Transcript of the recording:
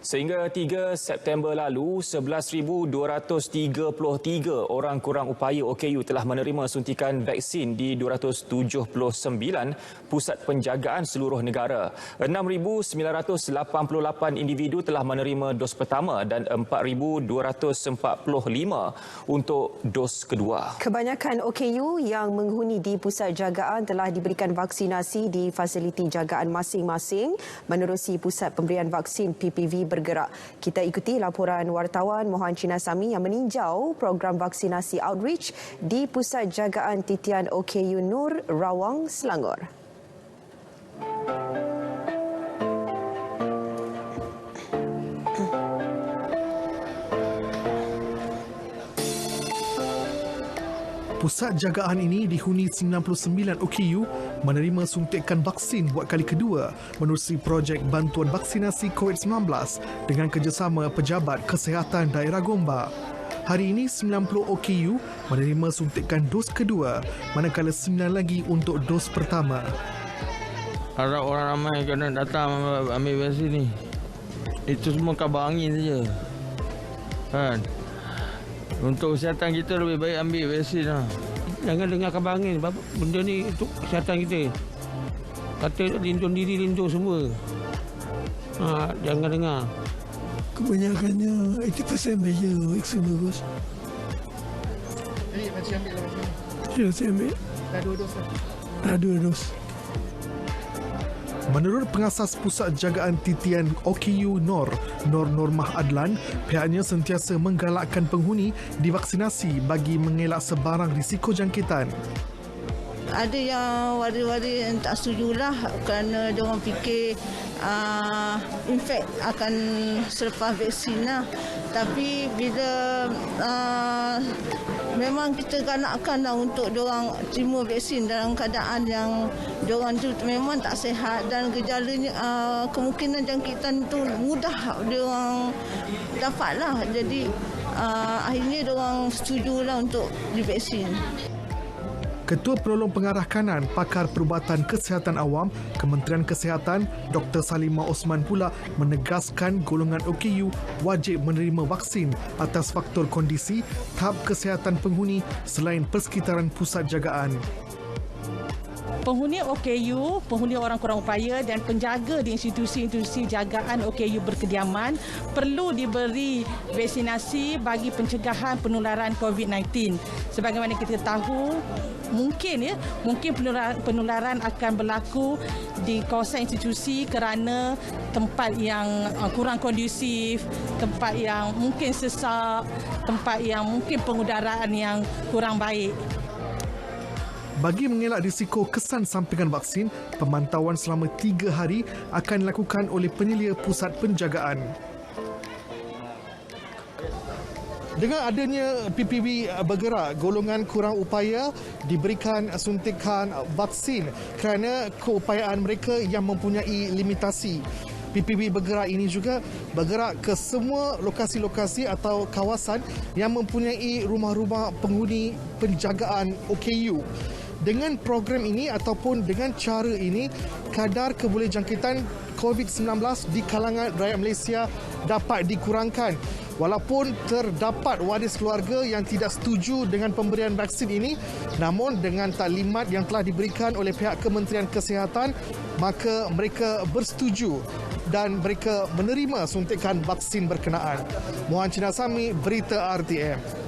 Sehingga 3 September lalu, 11,233 orang kurang upaya OKU telah menerima suntikan vaksin di 279 pusat penjagaan seluruh negara. 6,988 individu telah menerima dos pertama dan 4,245 untuk dos kedua. Kebanyakan OKU yang menghuni di pusat jagaan telah diberikan vaksinasi di fasiliti jagaan masing-masing menerusi Pusat Pemberian Vaksin PPV bergerak. Kita ikuti laporan wartawan Mohan Chinasamy yang meninjau program vaksinasi outreach di Pusat Jagaan Titian OKU Nur, Rawang, Selangor. Pusat jagaan ini dihuni 99 OKU menerima suntikan vaksin buat kali kedua menerusi projek bantuan vaksinasi COVID-19 dengan kerjasama Pejabat Kesihatan Daerah Gombak. Hari ini 90 OKU menerima suntikan dos kedua, manakala 9 lagi untuk dos pertama. Harap orang ramai kena datang ambil vaksin ni. Itu semua kabar angin saja. Kan? Untuk kesihatan kita lebih baik ambil vaksin lah. Jangan dengar kabar angin. Benda ni untuk kesihatan kita. Kata lindung diri, lindung semua. Jangan dengar. Kebanyakannya 80% saja vaksin bagus. Jadi macam ambil lah vaksin? Ya, saya ambil. Dah 2 dos lah? Dah 2 dos. Menurut pengasas Pusat Jagaan Titian OKU Nur Normah Adlan, pihaknya sentiasa menggalakkan penghuni divaksinasi bagi mengelak sebarang risiko jangkitan. Ada yang waris-waris yang tak setujulah kerana dia orang fikir infek akan selepas vaksin lah. Tapi bila memang kita galakkan lah untuk dia orang terima vaksin dalam keadaan yang dia orang tu memang tak sihat dan gejalanya kemungkinan jangkitan tu mudah dia orang dapatlah. Jadi akhirnya dia orang setujulah untuk divaksin. Ketua Penolong Pengarah Kanan Pakar Perubatan Kesihatan Awam Kementerian Kesihatan Dr. Salimah Osman pula menegaskan golongan OKU wajib menerima vaksin atas faktor kondisi, tahap kesihatan penghuni selain persekitaran pusat jagaan. Penghuni OKU, penghuni orang kurang upaya dan penjaga di institusi-institusi jagaan OKU berkediaman perlu diberi vaksinasi bagi pencegahan penularan COVID-19. Sebagaimana kita tahu, mungkin penularan akan berlaku di kawasan institusi kerana tempat yang kurang kondusif, tempat yang mungkin sesak, tempat yang mungkin pengudaraan yang kurang baik. Bagi mengelak risiko kesan sampingan vaksin, pemantauan selama 3 hari akan dilakukan oleh penyelia pusat penjagaan. Dengan adanya PPV bergerak, golongan kurang upaya diberikan suntikan vaksin kerana keupayaan mereka yang mempunyai limitasi. PPV bergerak ini juga bergerak ke semua lokasi-lokasi atau kawasan yang mempunyai rumah-rumah penghuni penjagaan OKU. Dengan program ini ataupun dengan cara ini, kadar kebolehjangkitan COVID-19 di kalangan rakyat Malaysia dapat dikurangkan. Walaupun terdapat waris keluarga yang tidak setuju dengan pemberian vaksin ini, namun dengan taklimat yang telah diberikan oleh pihak Kementerian Kesihatan, maka mereka bersetuju dan mereka menerima suntikan vaksin berkenaan. Mohan Chinasamy, Berita RTM.